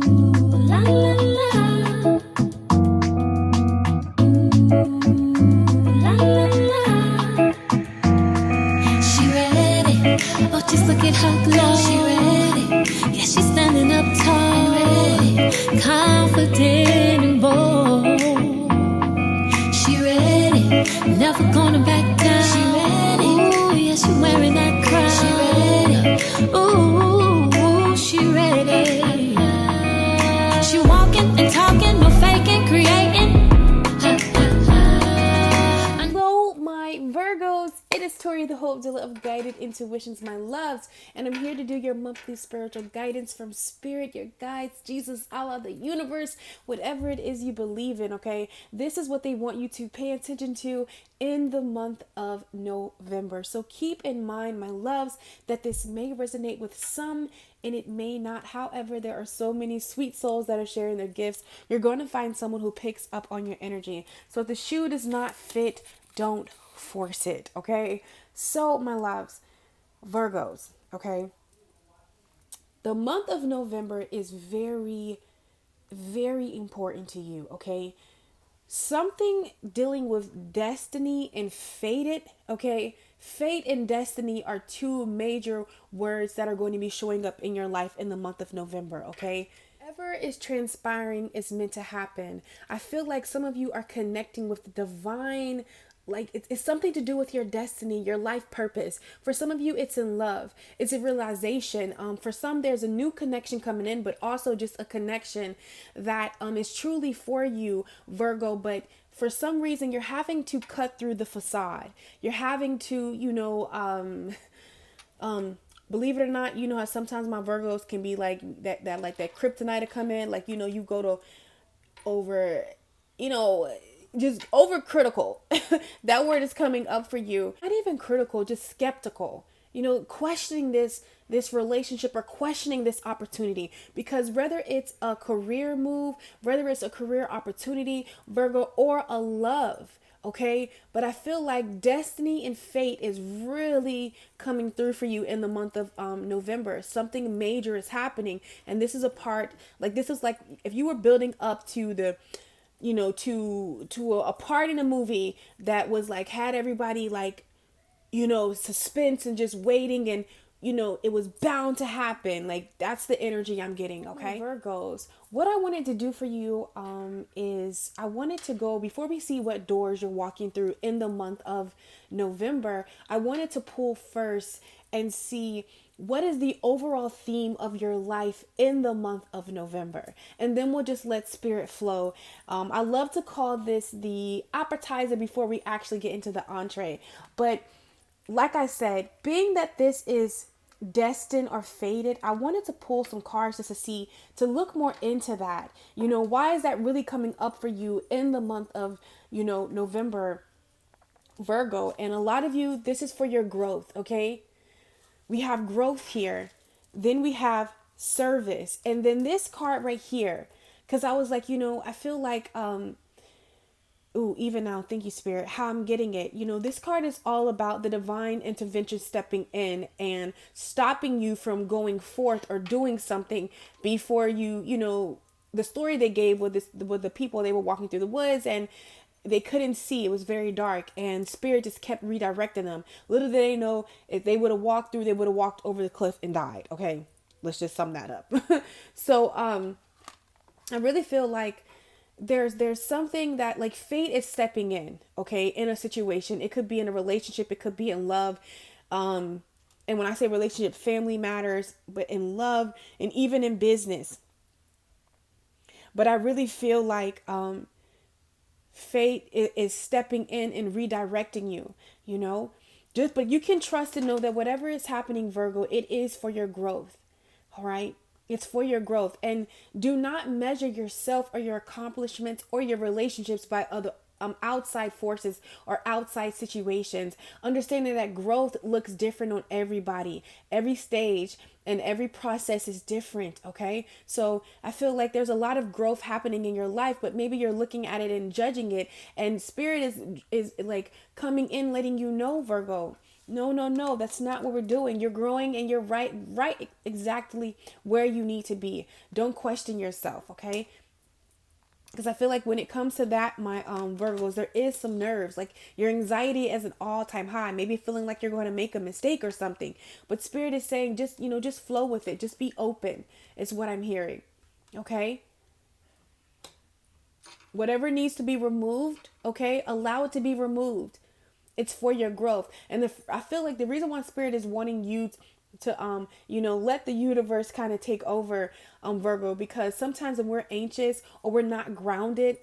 La la la. La la la. She ready. Oh, just look at her glow. She ready. Yeah, she's standing up tall. Ready. Confident and bold. She ready. Never gonna back down. She ready. Ooh, yeah, she wearing that crown. She ready. Ooh, she ready. She walking and talking, no faking, creating. Hello, my Virgos. It is Tori, the Hope Dealer of Guided Intuitions, my loves, and I'm here to do your monthly spiritual guidance from Spirit, your guides, Jesus, Allah, the universe, whatever it is you believe in, okay? This is what they want you to pay attention to in the month of November. So keep in mind, my loves, that this may resonate with some and it may not. However, there are so many sweet souls that are sharing their gifts. You're going to find someone who picks up on your energy. So if the shoe does not fit, don't force it, okay? So, my loves, Virgos, okay? The month of November is very, very important to you, okay? Something dealing with destiny and fated, okay? Fate and destiny are two major words that are going to be showing up in your life in the month of November, okay? Whatever is transpiring is meant to happen. I feel like some of you are connecting with the divine, like it's something to do with your destiny, your life purpose. For some of you, it's in love. It's a realization. For some, there's a new connection coming in, but also just a connection that is truly for you, Virgo. But for some reason, you're having to cut through the facade. You're having to, believe it or not, you know how sometimes my Virgos can be like that like that kryptonite to come in, like you go to over, you know, just overcritical. That word is coming up for you. Not even critical, just skeptical. Questioning this relationship or questioning this opportunity, because whether it's a career move, whether it's a career opportunity, Virgo, or a love, okay? But I feel like destiny and fate is really coming through for you in the month of November. Something major is happening, and this is a part, like this is like if you were building up to the to a part in a movie that was like had everybody like suspense and just waiting, and it was bound to happen. Like that's the energy I'm getting, okay? Virgos, what I wanted to do for you is I wanted to go, before we see what doors you're walking through in the month of November, I wanted to pull first and see what is the overall theme of your life in the month of November, and then we'll just let spirit flow. I love to call this the appetizer before we actually get into the entree, but like I said, being that this is destined or fated, I wanted to pull some cards just to look more into that. Why is that really coming up for you in the month of, November, Virgo? And a lot of you, this is for your growth, okay? We have growth here. Then we have service. And then this card right here, because I was like, I feel like, even now, thank you, Spirit, how I'm getting it. This card is all about the divine intervention stepping in and stopping you from going forth or doing something before the story they gave with the people, they were walking through the woods and they couldn't see. It was very dark, and Spirit just kept redirecting them. Little did they know, if they would have walked through, they would have walked over the cliff and died. Okay, let's just sum that up. So I really feel like there's something that like fate is stepping in, okay, in a situation. It could be in a relationship, it could be in love, and when I say relationship, family matters, but in love and even in business. But I really feel like fate is stepping in and redirecting you, but you can trust and know that whatever is happening, Virgo, it is for your growth. All right. It's for your growth. And do not measure yourself or your accomplishments or your relationships by other outside forces or outside situations. Understanding that growth looks different on everybody. Every stage and every process is different, okay? So I feel like there's a lot of growth happening in your life, but maybe you're looking at it and judging it. And Spirit is like coming in, letting you know, Virgo, No, no, no. That's not what we're doing. You're growing and you're right exactly where you need to be. Don't question yourself, okay? Because I feel like when it comes to that, my Virgos, there is some nerves. Like your anxiety is an all-time high. Maybe feeling like you're going to make a mistake or something. But Spirit is saying just, just flow with it. Just be open. Is what I'm hearing. Okay? Whatever needs to be removed, okay? Allow it to be removed. It's for your growth. And I feel like the reason why Spirit is wanting you to let the universe kind of take over, Virgo, because sometimes when we're anxious or we're not grounded,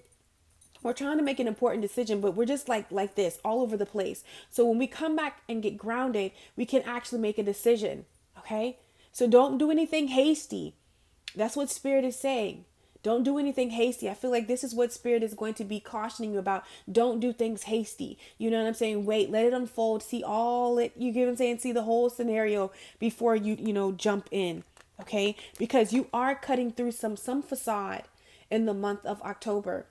we're trying to make an important decision, but we're just like this all over the place. So when we come back and get grounded, we can actually make a decision. Okay? So don't do anything hasty. That's what Spirit is saying. Don't do anything hasty. I feel like this is what Spirit is going to be cautioning you about. Don't do things hasty. You know what I'm saying? Wait, let it unfold. See all it, you get what I'm saying? See the whole scenario before jump in. Okay? Because you are cutting through some facade in the month of October,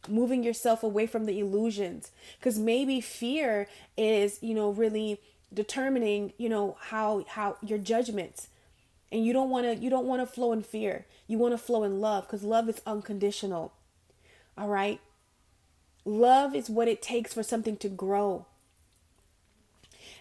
moving yourself away from the illusions, because maybe fear is really determining how your judgments, and you don't want to flow in fear. You want to flow in love, because love is unconditional. All right, love is what it takes for something to grow.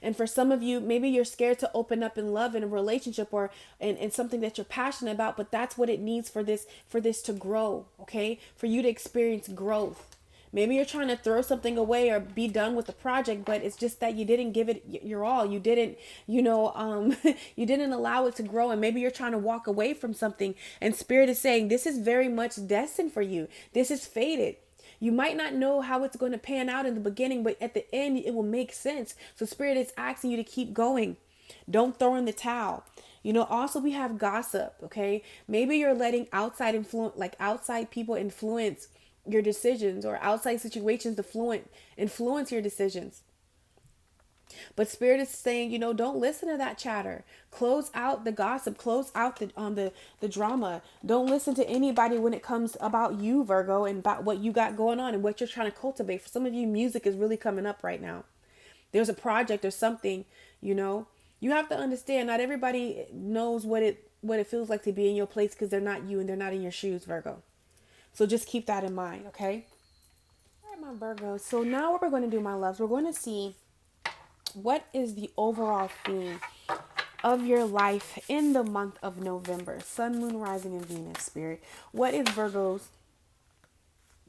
And for some of you, maybe you're scared to open up in love in a relationship or in something that you're passionate about, but that's what it needs for this to grow, okay? For you to experience growth. Maybe you're trying to throw something away or be done with the project, but it's just that you didn't give it your all. You didn't, you didn't allow it to grow. And maybe you're trying to walk away from something. And Spirit is saying, this is very much destined for you. This is fated. You might not know how it's going to pan out in the beginning, but at the end, it will make sense. So Spirit is asking you to keep going. Don't throw in the towel. Also we have gossip, okay? Maybe you're letting outside influence, like outside people influence your decisions, or outside situations to influence your decisions. But Spirit is saying, don't listen to that chatter. Close out the gossip. Close out the drama. Don't listen to anybody when it comes about you, Virgo, and about what you got going on and what you're trying to cultivate. For some of you, music is really coming up right now. There's a project or something, You have to understand, not everybody knows what it feels like to be in your place, because they're not you and they're not in your shoes, Virgo. So just keep that in mind, okay? All right, my Virgo. So now what we're going to do, my loves, we're going to see what is the overall theme of your life in the month of November. Sun, Moon, Rising, and Venus, Spirit. What is Virgo's?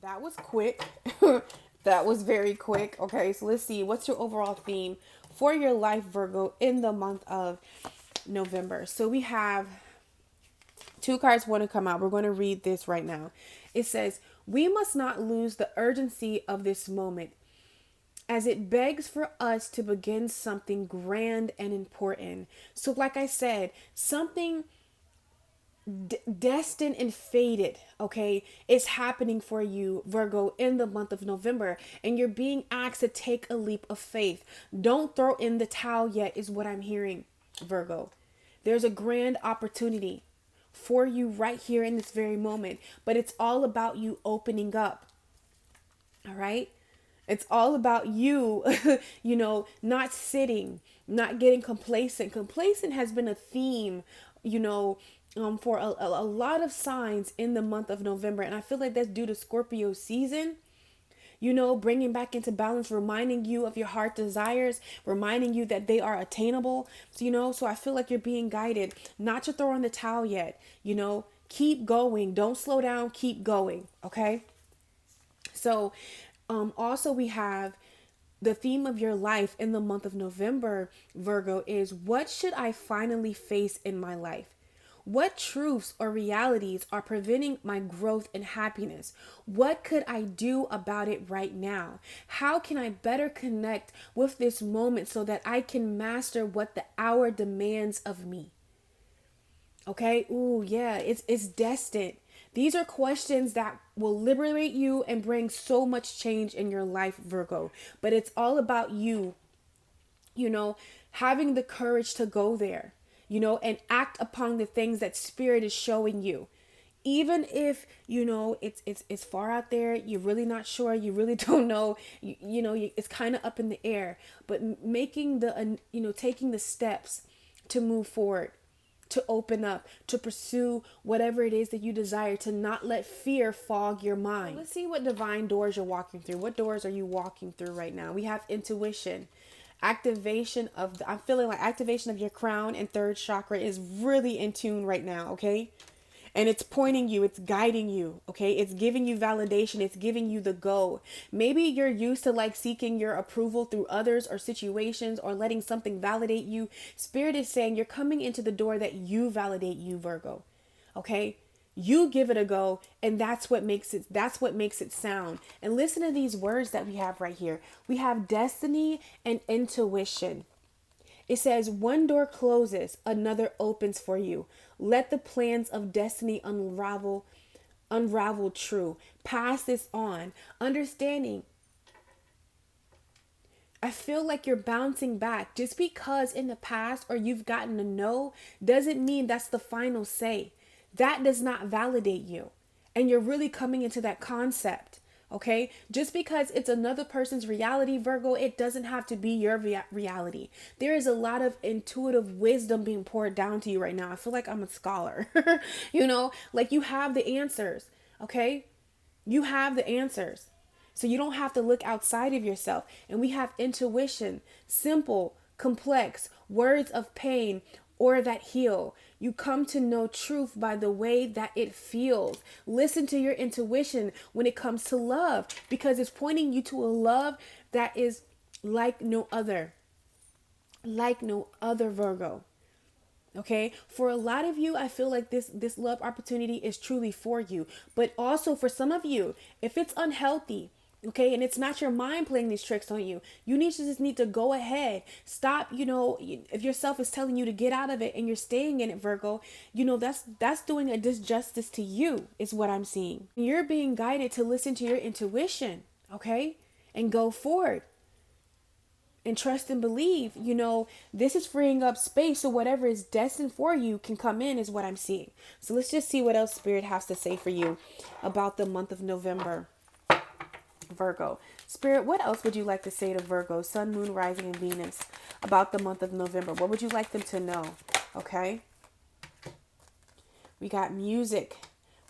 That was quick. That was very quick. Okay, so let's see. What's your overall theme for your life, Virgo, in the month of November? So we have two cards want to come out. We're going to read this right now. It says, we must not lose the urgency of this moment, as it begs for us to begin something grand and important. So like I said, something destined and fated, okay, is happening for you, Virgo, in the month of November. And you're being asked to take a leap of faith. Don't throw in the towel yet, is what I'm hearing, Virgo. There's a grand opportunity for you right here in this very moment. But it's all about you opening up. All right? It's all about you, not sitting, not getting complacent. Complacent has been a theme, for a lot of signs in the month of November. And I feel like that's due to Scorpio season, bringing back into balance, reminding you of your heart desires, reminding you that they are attainable. So I feel like you're being guided not to throw in the towel yet, keep going. Don't slow down. Keep going. Okay. So, also we have the theme of your life in the month of November, Virgo, is what should I finally face in my life? What truths or realities are preventing my growth and happiness? What could I do about it right now? How can I better connect with this moment so that I can master what the hour demands of me? Okay. Ooh, yeah, it's destined. These are questions that will liberate you and bring so much change in your life, Virgo. But it's all about you, having the courage to go there, and act upon the things that Spirit is showing you. Even if it's far out there, you're really not sure, you really don't know, it's kind of up in the air, but making the taking the steps to move forward, to open up, to pursue whatever it is that you desire, to not let fear fog your mind. Let's see what divine doors you're walking through. What doors are you walking through right now? We have intuition, activation of I'm feeling like activation of your crown and third chakra is really in tune right now, okay? And it's pointing you, it's guiding you, okay? It's giving you validation, it's giving you the go. Maybe you're used to like seeking your approval through others or situations or letting something validate you. Spirit is saying you're coming into the door that you validate you, Virgo, okay? You give it a go, and that's what makes it sound. And listen to these words that we have right here. We have destiny and intuition. It says, one door closes, another opens for you. Let the plans of destiny unravel true. Pass this on. Understanding. I feel like you're bouncing back. Just because in the past or you've gotten a no doesn't mean that's the final say. That does not validate you. And you're really coming into that concept. Okay, just because it's another person's reality, Virgo, it doesn't have to be your reality. There is a lot of intuitive wisdom being poured down to you right now. I feel like I'm a scholar, like you have the answers. Okay, you have the answers. So you don't have to look outside of yourself. And we have intuition, simple, complex, words of pain or that heal. You come to know truth by the way that it feels. Listen to your intuition when it comes to love, because it's pointing you to a love that is like no other. Like no other, Virgo. Okay, for a lot of you, I feel like this love opportunity is truly for you. But also for some of you, if it's unhealthy, okay, and it's not your mind playing these tricks on you, you just need to go ahead. Stop, if yourself is telling you to get out of it and you're staying in it, Virgo, that's doing a disjustice to you, is what I'm seeing. You're being guided to listen to your intuition, okay, and go forward. And trust and believe, this is freeing up space so whatever is destined for you can come in, is what I'm seeing. So let's just see what else Spirit has to say for you about the month of November, Virgo. Spirit, what else would you like to say to Virgo, Sun, Moon, Rising, and Venus about the month of November? What would you like them to know? Okay. We got music,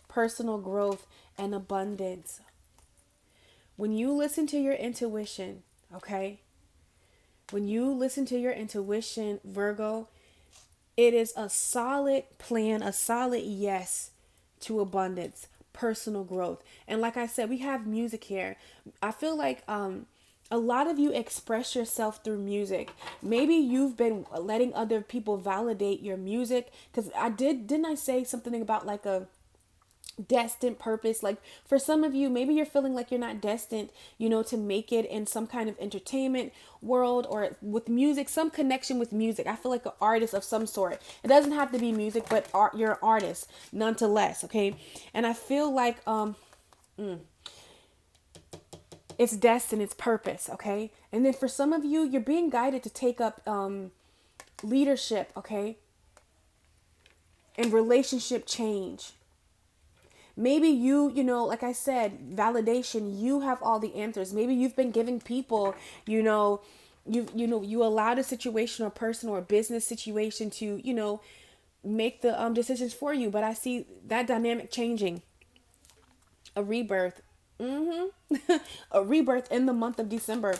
personal growth, and abundance. When you listen to your intuition, okay, when you listen to your intuition, Virgo, it is a solid plan, a solid yes to abundance, personal growth. And like I said, we have music here. I feel like a lot of you express yourself through music. Maybe you've been letting other people validate your music, because didn't I say something about like a destined purpose? Like for some of you, maybe you're feeling like you're not destined, to make it in some kind of entertainment world or with music, some connection with music. I feel like an artist of some sort. It doesn't have to be music, but you're an artist nonetheless. Okay. And I feel like, it's destined, it's purpose. Okay. And then for some of you, you're being guided to take up, leadership. Okay. And relationship change. Maybe you like I said, validation, you have all the answers. Maybe you've been giving people, you allowed a situation or person or business situation to, make the decisions for you. But I see that dynamic changing. A rebirth. A rebirth in the month of December.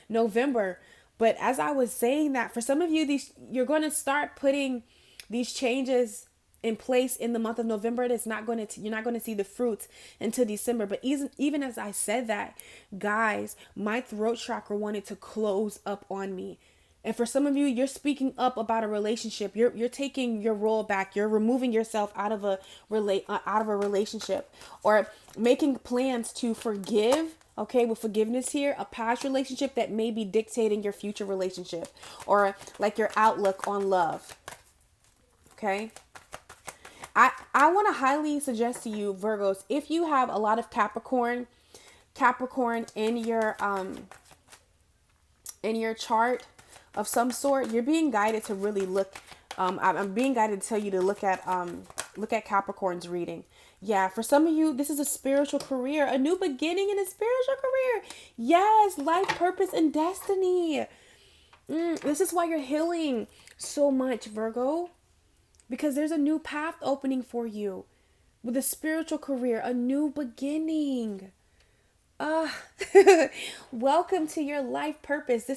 November. But as I was saying that, for some of you, you're going to start putting these changes in place in the month of November. You're not going to see the fruits until December. But even as I said that, guys, my throat chakra wanted to close up on me. And for some of you, you're speaking up about a relationship. You're taking your role back. You're removing yourself out of a relationship, or making plans to forgive. Okay, with forgiveness here, a past relationship that may be dictating your future relationship, or like your outlook on love. Okay. I want to highly suggest to you, Virgos, if you have a lot of Capricorn in your chart of some sort, you're being guided to really look. I'm being guided to tell you to look at Look at Capricorn's reading. Yeah, for some of you, this is a spiritual career, a new beginning in a spiritual career. Yes, life, purpose, and destiny. This is why you're healing so much, Virgo, because there's a new path opening for you with a spiritual career, a new beginning. Ah, welcome to your life purpose.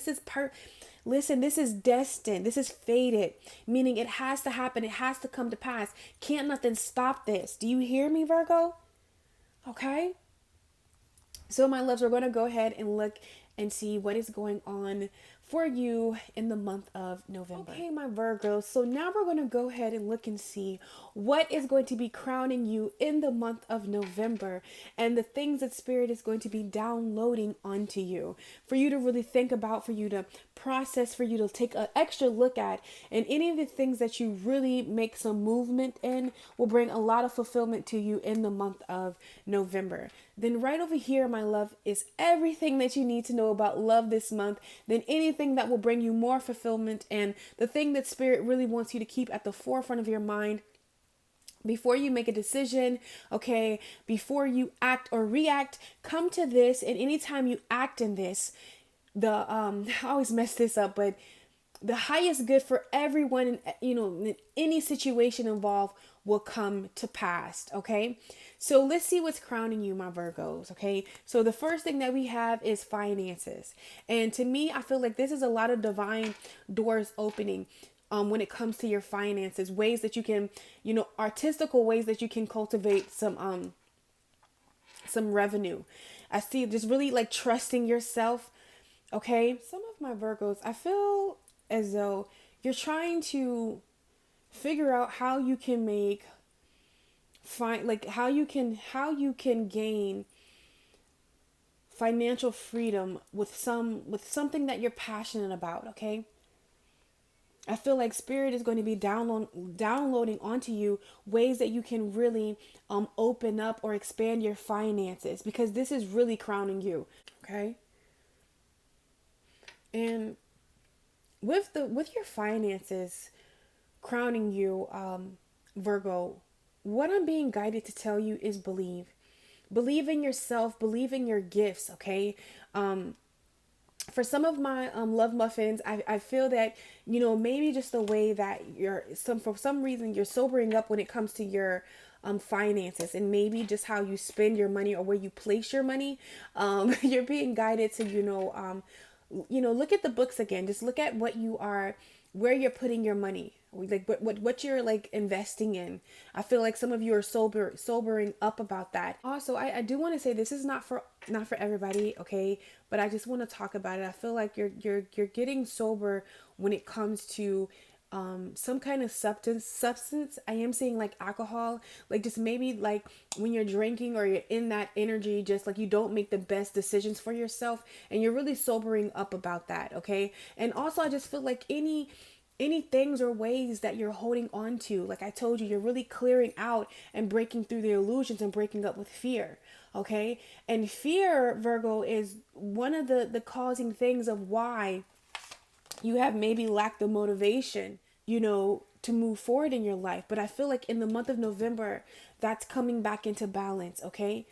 Listen, this is destined. This is fated, meaning it has to happen. It has to come to pass. Can't nothing stop this. Do you hear me, Virgo? Okay. So, my loves, we're going to go ahead and look and see what is going on for you in the month of November. Okay, my Virgos. So now we're going to go ahead and look and see what is going to be crowning you in the month of November and the things that Spirit is going to be downloading onto you for you to really think about, for you to process, for you to take an extra look at. And any of the things that you really make some movement in will bring a lot of fulfillment to you in the month of November. Then right over here, my love, is everything that you need to know about love this month. Then anything that will bring you more fulfillment, and the thing that Spirit really wants you to keep at the forefront of your mind before you make a decision, okay, before you act or react. Come to this, and anytime you act in this, I always mess this up, but the highest good for everyone, in any situation involved, will come to pass. Okay, so let's see what's crowning you, my Virgos. Okay, so the first thing that we have is finances, and to me, I feel like this is a lot of divine doors opening. When it comes to your finances, ways that you can, artistical ways that you can cultivate some revenue. I see just really like trusting yourself. Okay, some of my Virgos, I feel as though you're trying to figure out how you can how you can gain financial freedom with something that you're passionate about. Okay, I feel like Spirit is going to be downloading onto you ways that you can really open up or expand your finances, because this is really crowning you. Okay, and with your finances crowning you, Virgo, what I'm being guided to tell you is believe in yourself, believe in your gifts. Okay, for some of my love muffins, I feel that maybe just the way that for some reason you're sobering up when it comes to your finances, and maybe just how you spend your money or where you place your money. You're being guided to look at the books again. Just look at where you're putting your money, like what you're like investing in. I feel like some of you are sobering up about that. Also, I do want to say this is not for everybody, okay? But I just want to talk about it. I feel like you're getting sober when it comes to some kind of substance. I am saying like alcohol, like just maybe like when you're drinking or you're in that energy, just like you don't make the best decisions for yourself, and you're really sobering up about that. Okay. And also I just feel like any things or ways that you're holding on to, like I told you, you're really clearing out and breaking through the illusions and breaking up with fear. Okay. And fear, Virgo, is one of the causing things of why you have maybe lacked the motivation, to move forward in your life. But I feel like in the month of November, that's coming back into balance. Okay.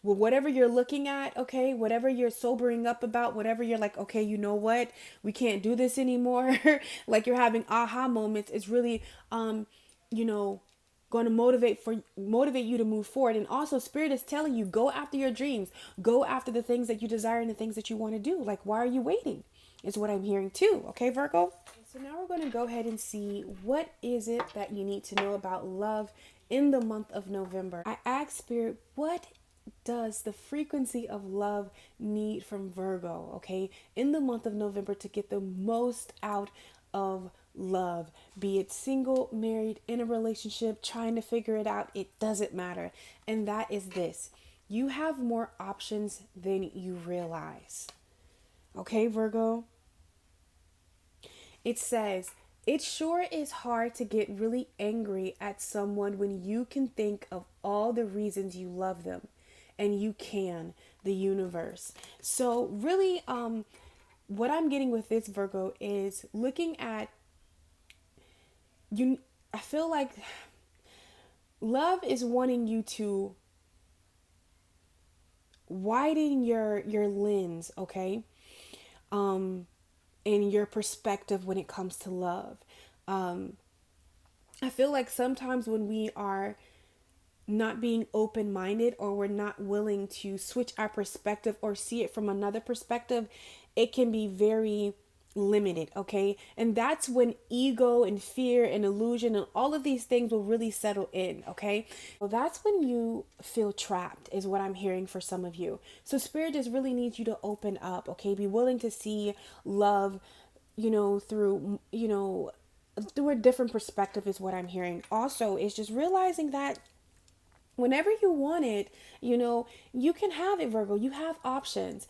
Well, whatever you're looking at, okay, whatever you're sobering up about, whatever you're like, okay, you know what, we can't do this anymore. Like you're having aha moments. It's really, going to motivate you to move forward. And also Spirit is telling you, go after your dreams, go after the things that you desire and the things that you want to do. Like, why are you waiting? Is what I'm hearing too. Okay, Virgo. So now we're going to go ahead and see what is it that you need to know about love in the month of November. I asked Spirit, what does the frequency of love need from Virgo, okay, in the month of November to get the most out of love? Be it single, married, in a relationship, trying to figure it out, it doesn't matter. And that is this: you have more options than you realize. Okay, Virgo? It says, it sure is hard to get really angry at someone when you can think of all the reasons you love them. And you can, the universe. So really, what I'm getting with this, Virgo, is looking at you. I feel like love is wanting you to widen your lens, okay? Um in your perspective when it comes to love. I feel like sometimes when we are not being open minded, or we're not willing to switch our perspective or see it from another perspective, it can be very limited, okay? And that's when ego and fear and illusion and all of these things will really settle in, okay? Well, that's when you feel trapped, is what I'm hearing for some of you. So spirit just really needs you to open up, okay? Be willing to see love, through, through a different perspective, is what I'm hearing. Also, is just realizing that whenever you want it, you can have it, Virgo. You have options.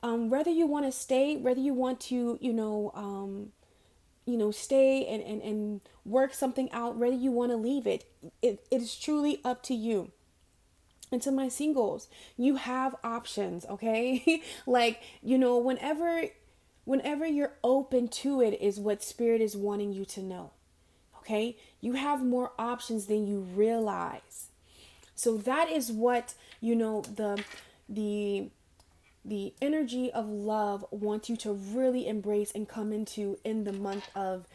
Whether you want to stay, whether you want to, stay and work something out, whether you want to leave it, it is truly up to you. And to my singles, you have options, okay? Like, whenever you're open to it is what spirit is wanting you to know. Okay? You have more options than you realize. So that is what, the the energy of love wants you to really embrace and come into in the month of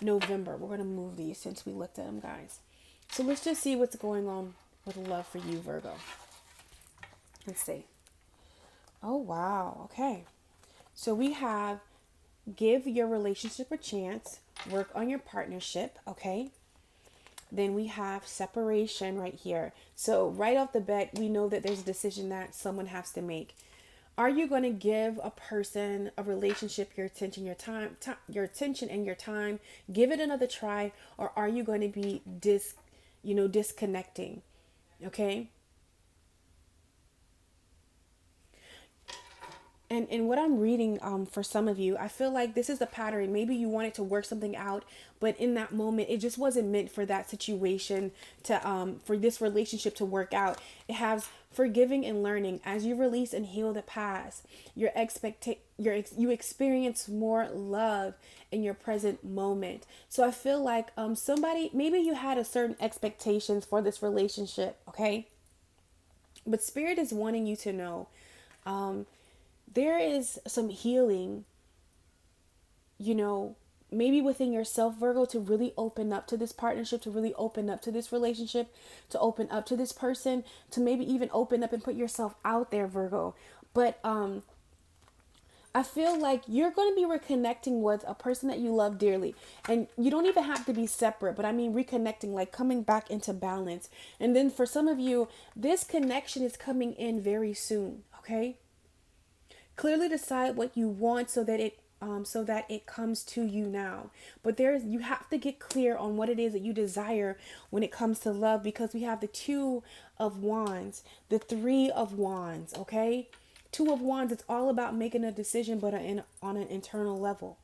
November. We're going to move these since we looked at them, guys. So let's just see what's going on with love for you, Virgo. Let's see. Oh, wow. Okay. So we have give your relationship a chance, work on your partnership, okay? Then we have separation right here. So right off the bat, we know that there's a decision that someone has to make. Are you going to give a person, a relationship, your attention, your time, your attention and your time, give it another try, or are you going to be disconnecting? Okay? And what I'm reading for some of you, I feel like this is a pattern. Maybe you wanted to work something out, but in that moment, it just wasn't meant for that situation to for this relationship to work out. It has forgiving and learning. As you release and heal the past, you experience more love in your present moment. So I feel like somebody, maybe you had a certain expectations for this relationship, okay? But spirit is wanting you to know there is some healing, maybe within yourself, Virgo, to really open up to this partnership, to really open up to this relationship, to open up to this person, to maybe even open up and put yourself out there, Virgo. But I feel like you're going to be reconnecting with a person that you love dearly. And you don't even have to be separate, but I mean reconnecting, like coming back into balance. And then for some of you, this connection is coming in very soon, okay? Clearly decide what you want so that it comes to you now. But you have to get clear on what it is that you desire when it comes to love, because we have the 2 of Wands, the 3 of Wands, okay? 2 of Wands, it's all about making a decision, but on an internal level.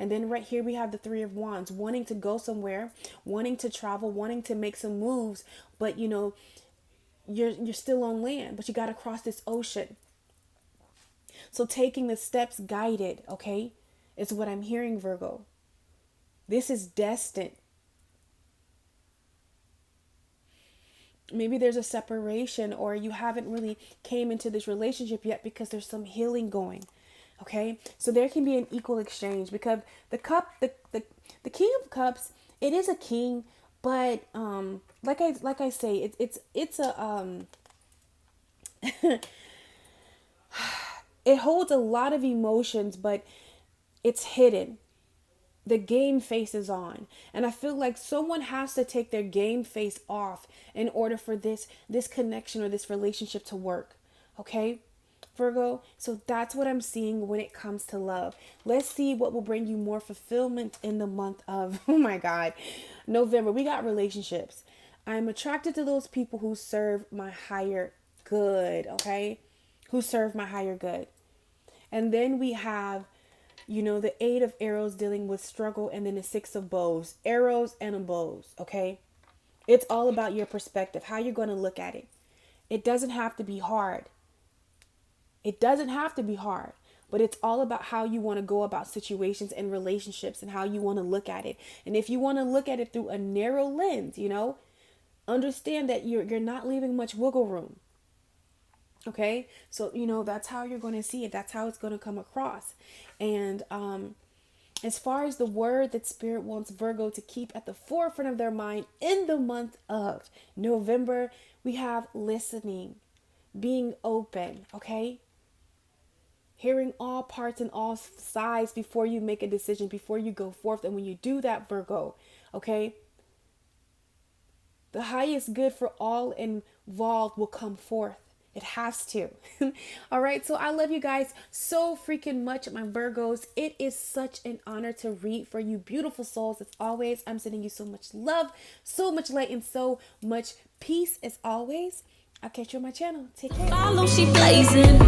And then right here we have the 3 of Wands, wanting to go somewhere, wanting to travel, wanting to make some moves, but you're still on land, but you got to cross this ocean. So taking the steps guided, okay, is what I'm hearing, Virgo. This is destined. Maybe there's a separation, or you haven't really came into this relationship yet because there's some healing going. Okay, so there can be an equal exchange, because the King of Cups, it is a king, but like I say, it's a it holds a lot of emotions, but it's hidden. The game face is on. And I feel like someone has to take their game face off in order for this connection or this relationship to work. Okay, Virgo? So that's what I'm seeing when it comes to love. Let's see what will bring you more fulfillment in the month of, oh my God, November. We got relationships. I'm attracted to those people who serve my higher good, okay? Who serve my higher good. And then we have, the 8 of arrows dealing with struggle, and then the 6 of bows, arrows and bows, okay? It's all about your perspective, how you're going to look at it. It doesn't have to be hard. It doesn't have to be hard, but it's all about how you want to go about situations and relationships and how you want to look at it. And if you want to look at it through a narrow lens, understand that you're not leaving much wiggle room. Okay, so that's how you're going to see it. That's how it's going to come across. And as far as the word that Spirit wants Virgo to keep at the forefront of their mind in the month of November, we have listening, being open, okay? Hearing all parts and all sides before you make a decision, before you go forth. And when you do that, Virgo, okay, the highest good for all involved will come forth. It has to. All right. So I love you guys so freaking much, my Virgos. It is such an honor to read for you, beautiful souls. As always, I'm sending you so much love, so much light, and so much peace. As always, I'll catch you on my channel. Take care. Follow, she blazing.